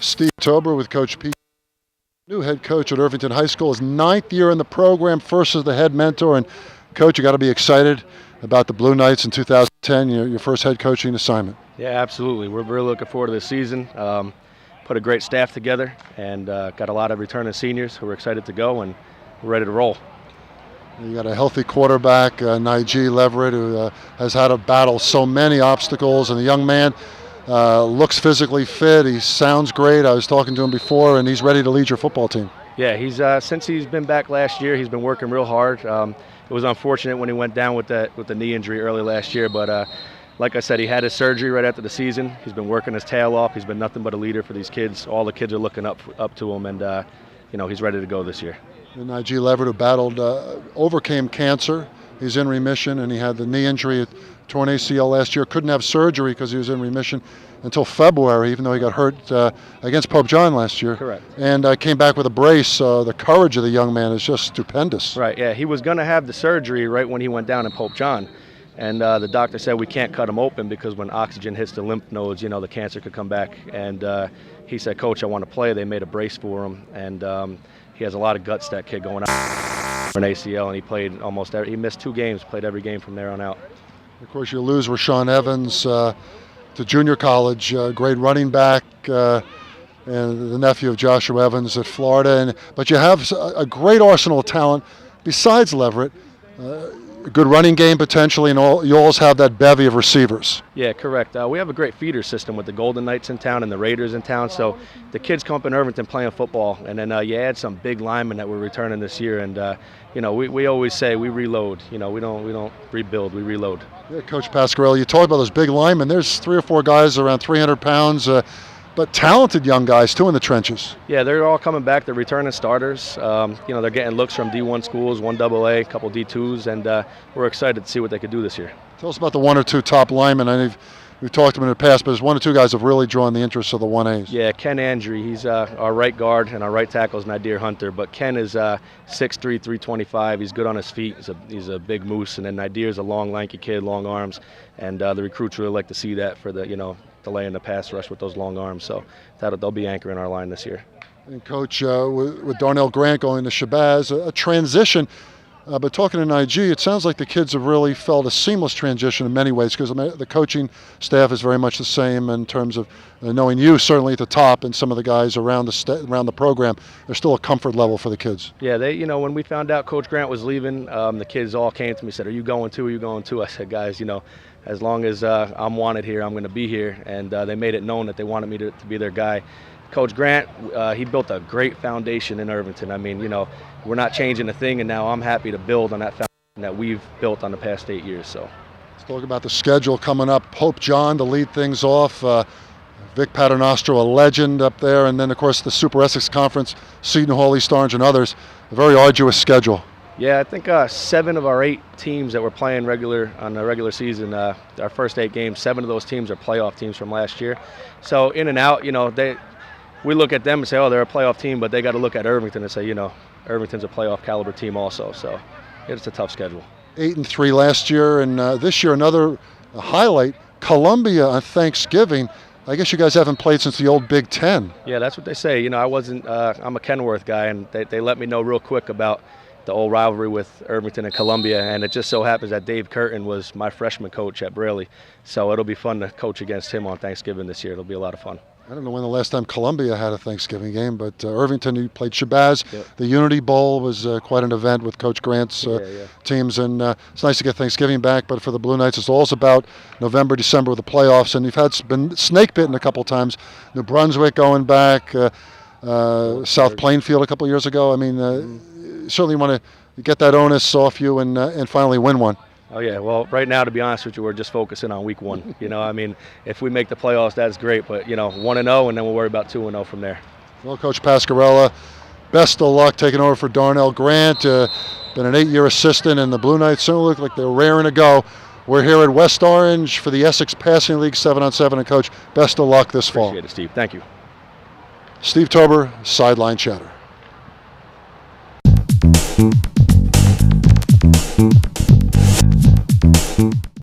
Steve Tober with Coach Pete. New head coach at Irvington High School. His 9th year in the program, first as the head mentor. And Coach, you got to be excited about the Blue Knights in 2010, your first head coaching assignment. Yeah, absolutely. We're really looking forward to this season. Put a great staff together and got a lot of returning seniors who are excited to go, and we're ready to roll. You got a healthy quarterback, Nigel Leverett, who has had to battle so many obstacles, and the young man looks physically fit. He sounds great. I was talking to him before, and he's ready to lead your football team. Yeah, he's since he's been back last year, he's been working real hard. It was unfortunate when he went down with the knee injury early last year, but like I said, he had his surgery right after the season. He's been working his tail off. He's been nothing but a leader for these kids. All the kids are looking up to him, and he's ready to go this year. And Nigel Leverett, who overcame cancer. He's in remission, and he had the knee injury, torn ACL last year. Couldn't have surgery because he was in remission until February, even though he got hurt against Pope John last year. Correct. And came back with a brace. The courage of the young man is just stupendous. Right, yeah. He was going to have the surgery right when he went down in Pope John. And the doctor said we can't cut him open because when oxygen hits the lymph nodes, the cancer could come back. And he said, Coach, I want to play. They made a brace for him. And he has a lot of guts, that kid, going out for an ACL. And he played he missed 2 games, played every game from there on out. Of course, you lose Rashawn Evans to junior college, great running back, and the nephew of Joshua Evans at Florida. But you have a great arsenal of talent besides Leverett. A good running game potentially, and you always have that bevy of receivers. Yeah, correct. We have a great feeder system with the Golden Knights in town and the Raiders in town. So the kids come up in Irvington playing football, and then you add some big linemen that we're returning this year. And we always say we reload. We don't rebuild, we reload. Yeah, Coach Pascarella, you talked about those big linemen. There's 3 or 4 guys around 300 pounds. But talented young guys, too, in the trenches. Yeah, they're all coming back. They're returning starters. They're getting looks from D1 schools, 1AA, a couple D2s, and we're excited to see what they could do this year. Tell us about the 1 or 2 top linemen. I know we've talked to them in the past, but there's 1 or 2 guys have really drawn the interest of the 1As. Yeah, Ken Andry, he's our right guard, and our right tackle is Nadir Hunter. But Ken is 6'3", 325. He's good on his feet. He's a big moose. And then Nadir's a long, lanky kid, long arms. And the recruits really like to see that for the, delaying the pass rush with those long arms. So they'll be anchoring our line this year. And Coach, with Darnell Grant going to Shabazz, a transition. But talking to Nigel, it sounds like the kids have really felt a seamless transition in many ways, because the coaching staff is very much the same in terms of knowing you certainly at the top, and some of the guys around the program. There's still a comfort level for the kids. Yeah, when we found out Coach Grant was leaving, the kids all came to me and said, "Are you going too? Are you going too?" I said, "Guys, as long as I'm wanted here, I'm going to be here." And they made it known that they wanted me to be their guy. Coach Grant, he built a great foundation in Irvington. I mean, we're not changing a thing, and now I'm happy to build on that foundation that we've built on the past 8 years. So, let's talk about the schedule coming up. Pope John to lead things off. Vic Paternostro, a legend up there, and then of course the Super Essex Conference, Seton Hall, East Orange, and others. A very arduous schedule. Yeah, I think 7 of our 8 teams that were playing on the regular season, our first 8 games, 7 of those teams are playoff teams from last year. So in and out, we look at them and say, oh, they're a playoff team, but they got to look at Irvington and say, Irvington's a playoff caliber team also. So it's a tough schedule. 8-3 last year, and this year another highlight, Columbia on Thanksgiving. I guess you guys haven't played since the old Big Ten. Yeah, that's what they say. I'm a Kenworth guy, and they let me know real quick about the old rivalry with Irvington and Columbia, and it just so happens that Dave Curtin was my freshman coach at Braley. So it'll be fun to coach against him on Thanksgiving this year. It'll be a lot of fun. I don't know when the last time Columbia had a Thanksgiving game, but Irvington, you played Shabazz. Yep. The Unity Bowl was quite an event with Coach Grant's teams, and it's nice to get Thanksgiving back, but for the Blue Knights, it's all about November, December with the playoffs, and you've been snake bitten a couple times. New Brunswick going back, South Plainfield a couple years ago. I mean, certainly want to get that onus off you and finally win one. Oh, yeah. Well, right now, to be honest with you, we're just focusing on week 1. If we make the playoffs, that's great. But, 1-0, and then we'll worry about 2-0 from there. Well, Coach Pascarella, best of luck taking over for Darnell Grant. Been an 8-year assistant, and the Blue Knights certainly look like they're raring to go. We're here at West Orange for the Essex Passing League 7-on-7. And, Coach, best of luck this fall. Appreciate it, Steve. Thank you. Steve Tober, Sideline Chatter.